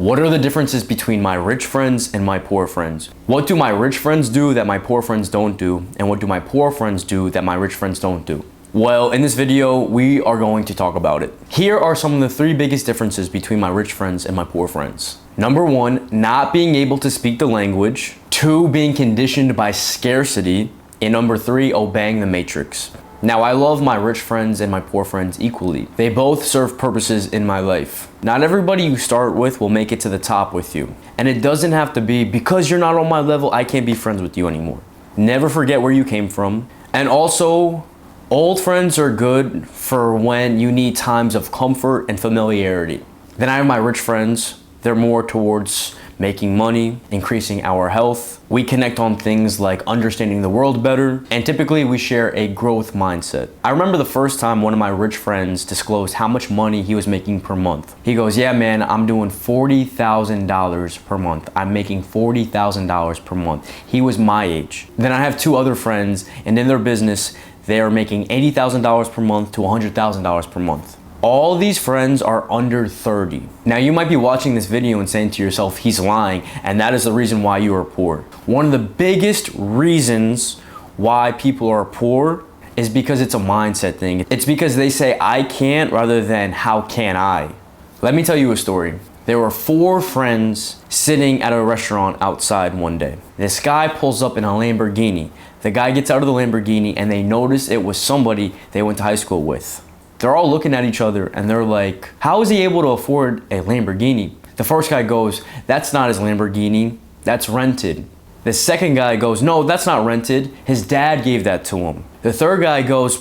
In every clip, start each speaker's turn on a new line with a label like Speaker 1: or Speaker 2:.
Speaker 1: What are the differences between my rich friends and my poor friends? What do my rich friends do that my poor friends don't do? And what do my poor friends do that my rich friends don't do? Well, in this video, we are going to talk about it. Here are some of the 3 biggest differences between my rich friends and my poor friends. Number 1, not being able to speak the language. 2, being conditioned by scarcity. And number 3, obeying the matrix. Now, I love my rich friends and my poor friends equally. They both serve purposes in my life. Not everybody you start with will make it to the top with you. And it doesn't have to be because you're not on my level, I can't be friends with you anymore. Never forget where you came from. And also, old friends are good for when you need times of comfort and familiarity. Then I have my rich friends. They're more towards making money, increasing our health. We connect on things like understanding the world better, and typically we share a growth mindset. I remember the first time one of my rich friends disclosed how much money he was making per month. He goes, yeah man, I'm doing $40,000 per month. I'm making $40,000 per month. He was my age. Then I have 2 other friends, and in their business, they are making $80,000 per month to $100,000 per month. All these friends are under 30. Now you might be watching this video and saying to yourself, he's lying, and that is the reason why you are poor. One of the biggest reasons why people are poor is because it's a mindset thing. It's because they say, I can't, rather than how can I? Let me tell you a story. There were 4 friends sitting at a restaurant outside one day. This guy pulls up in a Lamborghini. The guy gets out of the Lamborghini and they notice it was somebody they went to high school with. They're all looking at each other and they're like, how is he able to afford a Lamborghini? The first guy goes, that's not his Lamborghini, that's rented. The second guy goes, no, that's not rented. His dad gave that to him. The third guy goes,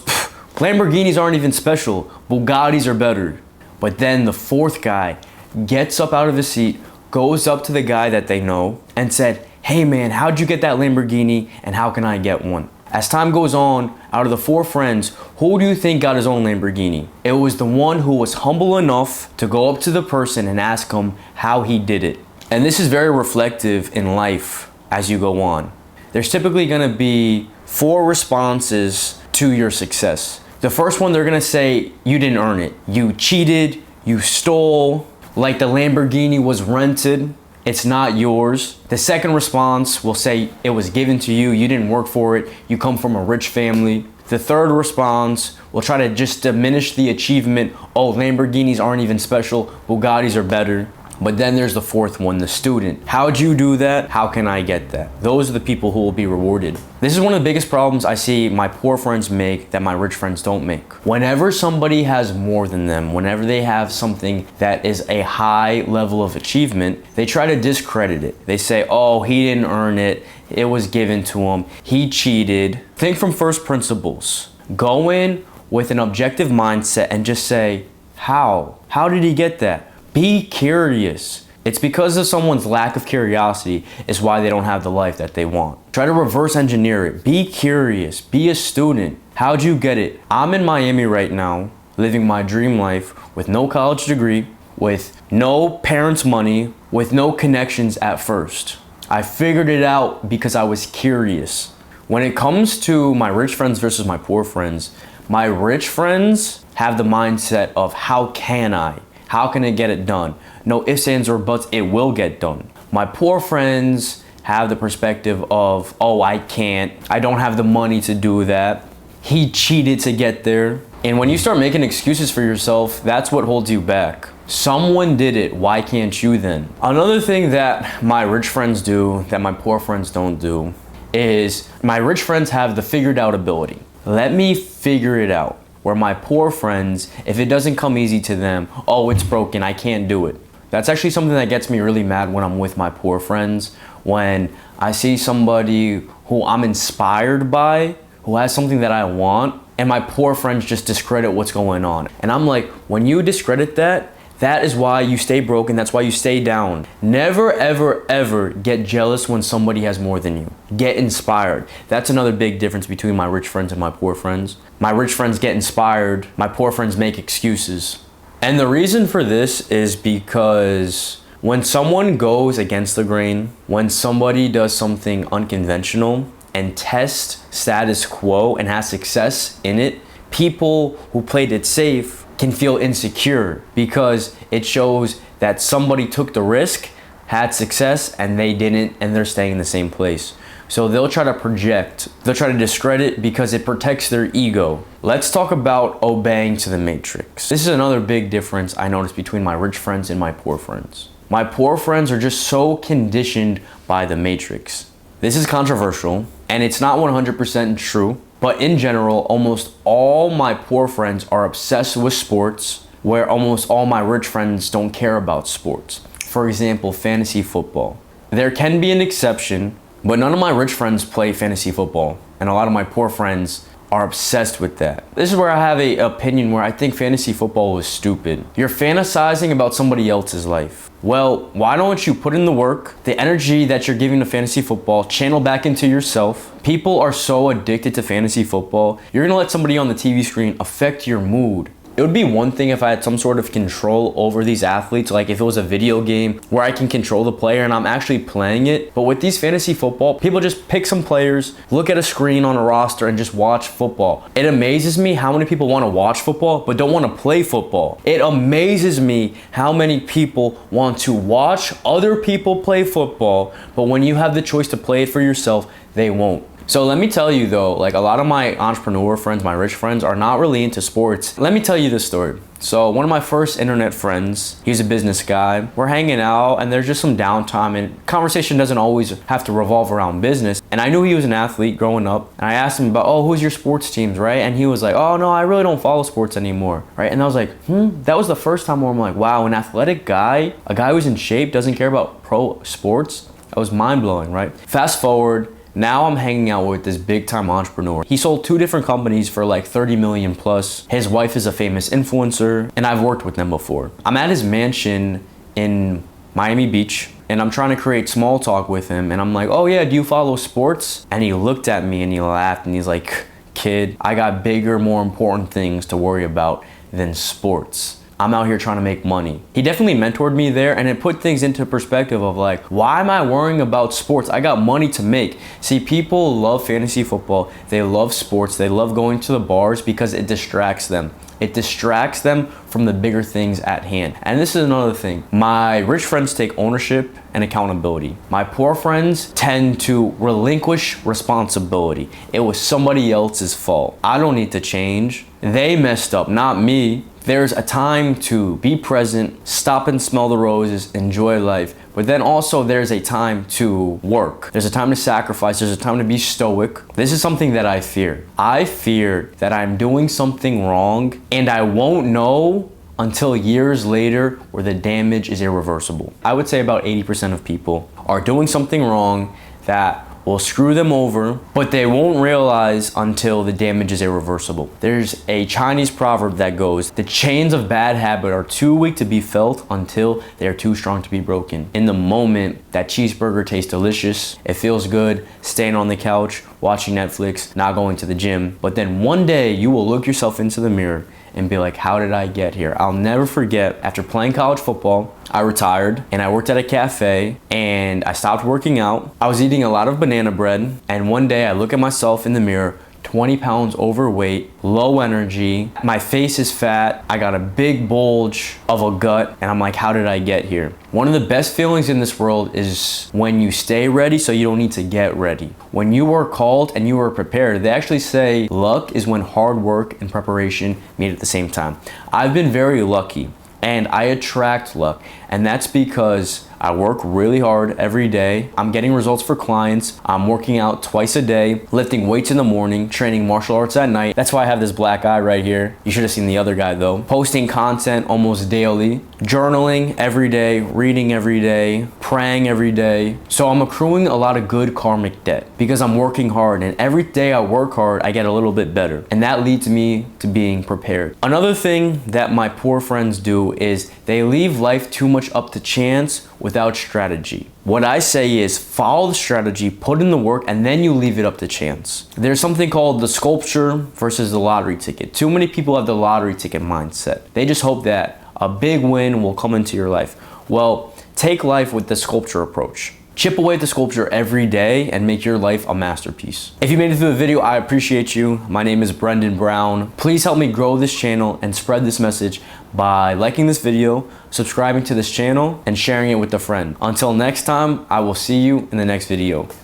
Speaker 1: Lamborghinis aren't even special, Bugattis are better. But then the fourth guy gets up out of his seat, goes up to the guy that they know and said, hey man, how'd you get that Lamborghini and how can I get one? As time goes on, out of the 4 friends, who do you think got his own Lamborghini? It was the one who was humble enough to go up to the person and ask him how he did it. And this is very reflective in life as you go on. There's typically gonna be 4 responses to your success. The first one, they're gonna say, you didn't earn it. You cheated, you stole, like the Lamborghini was rented. It's not yours. The second response will say it was given to you, you didn't work for it, you come from a rich family. The third response will try to just diminish the achievement. Oh, Lamborghinis aren't even special, Bugattis are better. But then there's the fourth one, the student. How'd you do that? How can I get that? Those are the people who will be rewarded. This is one of the biggest problems I see my poor friends make that my rich friends don't make. Whenever somebody has more than them, whenever they have something that is a high level of achievement, they try to discredit it. They say, oh, he didn't earn it. It was given to him. He cheated. Think from first principles. Go in with an objective mindset and just say, how? How did he get that? Be curious. It's because of someone's lack of curiosity is why they don't have the life that they want. Try to reverse engineer it. Be curious. Be a student. How'd you get it? I'm in Miami right now, living my dream life with no college degree, with no parents' money, with no connections at first. I figured it out because I was curious. When it comes to my rich friends versus my poor friends, my rich friends have the mindset of how can I? How can I get it done? No ifs, ands, or buts, it will get done. My poor friends have the perspective of, oh, I can't. I don't have the money to do that. He cheated to get there. And when you start making excuses for yourself, that's what holds you back. Someone did it, why can't you then? Another thing that my rich friends do that my poor friends don't do is my rich friends have the figured out ability. Let me figure it out. Where my poor friends, if it doesn't come easy to them, oh, it's broken, I can't do it. That's actually something that gets me really mad when I'm with my poor friends. When I see somebody who I'm inspired by, who has something that I want, and my poor friends just discredit what's going on. And I'm like, when you discredit that, that is why you stay broken. That's why you stay down. Never, ever, ever get jealous when somebody has more than you. Get inspired. That's another big difference between my rich friends and my poor friends. My rich friends get inspired. My poor friends make excuses. And the reason for this is because when someone goes against the grain, when somebody does something unconventional and tests status quo and has success in it, people who played it safe can feel insecure because it shows that somebody took the risk, had success, and they didn't, and they're staying in the same place. So they'll try to project, they'll try to discredit because it protects their ego. Let's talk about obeying to the matrix. This is another big difference I noticed between my rich friends and my poor friends. My poor friends are just so conditioned by the matrix. This is controversial and it's not 100% true, but in general, almost all my poor friends are obsessed with sports, where almost all my rich friends don't care about sports. For example, fantasy football. There can be an exception, but none of my rich friends play fantasy football, and a lot of my poor friends are obsessed with that. This is where I have an opinion where I think fantasy football is stupid. You're fantasizing about somebody else's life. Well, why don't you put in the work, the energy that you're giving to fantasy football, channel back into yourself? People are so addicted to fantasy football, you're gonna let somebody on the TV screen affect your mood. It would be one thing if I had some sort of control over these athletes, like if it was a video game where I can control the player and I'm actually playing it. But with these fantasy football, people just pick some players, look at a screen on a roster and just watch football. It amazes me how many people want to watch football but don't want to play football. It amazes me how many people want to watch other people play football, but when you have the choice to play it for yourself, they won't. So let me tell you though, like a lot of my entrepreneur friends, my rich friends are not really into sports. Let me tell you this story. So one of my first internet friends, he's a business guy. We're hanging out and there's just some downtime and conversation doesn't always have to revolve around business. And I knew he was an athlete growing up. And I asked him about, oh, who's your sports teams, right? And he was like, oh no, I really don't follow sports anymore, right? And I was like, that was the first time where I'm like, wow, an athletic guy, a guy who's in shape, doesn't care about pro sports. That was mind blowing, right? Fast forward. Now I'm hanging out with this big time entrepreneur. He sold 2 different companies for like 30 million plus. His wife is a famous influencer and I've worked with them before. I'm at his mansion in Miami Beach and I'm trying to create small talk with him and I'm like, oh yeah, do you follow sports? And he looked at me and he laughed and he's like, kid, I got bigger, more important things to worry about than sports. I'm out here trying to make money. He definitely mentored me there and it put things into perspective of like, why am I worrying about sports? I got money to make. See, people love fantasy football. They love sports. They love going to the bars because it distracts them. It distracts them from the bigger things at hand. And this is another thing. My rich friends take ownership and accountability. My poor friends tend to relinquish responsibility. It was somebody else's fault. I don't need to change. They messed up, not me. There's a time to be present, stop and smell the roses, enjoy life. But then also there's a time to work. There's a time to sacrifice. There's a time to be stoic. This is something that I fear. I fear that I'm doing something wrong and I won't know until years later where the damage is irreversible. I would say about 80% of people are doing something wrong that will screw them over, but they won't realize until the damage is irreversible. There's a Chinese proverb that goes, the chains of bad habit are too weak to be felt until they're too strong to be broken. In the moment, that cheeseburger tastes delicious, it feels good, staying on the couch, watching Netflix, not going to the gym. But then one day you will look yourself into the mirror and be like, how did I get here? I'll never forget, after playing college football, I retired and I worked at a cafe and I stopped working out. I was eating a lot of banana bread and one day I look at myself in the mirror, 20 pounds overweight, low energy, my face is fat, I got a big bulge of a gut, and I'm like, how did I get here? One of the best feelings in this world is when you stay ready so you don't need to get ready. When you are called and you are prepared, they actually say luck is when hard work and preparation meet at the same time. I've been very lucky and I attract luck, and that's because I work really hard every day. I'm getting results for clients. I'm working out twice a day, lifting weights in the morning, training martial arts at night. That's why I have this black eye right here. You should have seen the other guy though. Posting content almost daily, journaling every day, reading every day, praying every day. So I'm accruing a lot of good karmic debt because I'm working hard, and every day I work hard, I get a little bit better. And that leads me to being prepared. Another thing that my poor friends do is they leave life too much up to chance without strategy. What I say is follow the strategy, put in the work, and then you leave it up to chance. There's something called the sculpture versus the lottery ticket. Too many people have the lottery ticket mindset. They just hope that a big win will come into your life. Well, take life with the sculpture approach. Chip away at the sculpture every day and make your life a masterpiece. If you made it through the video, I appreciate you. My name is Brendan Brown. Please help me grow this channel and spread this message by liking this video, subscribing to this channel, and sharing it with a friend. Until next time, I will see you in the next video.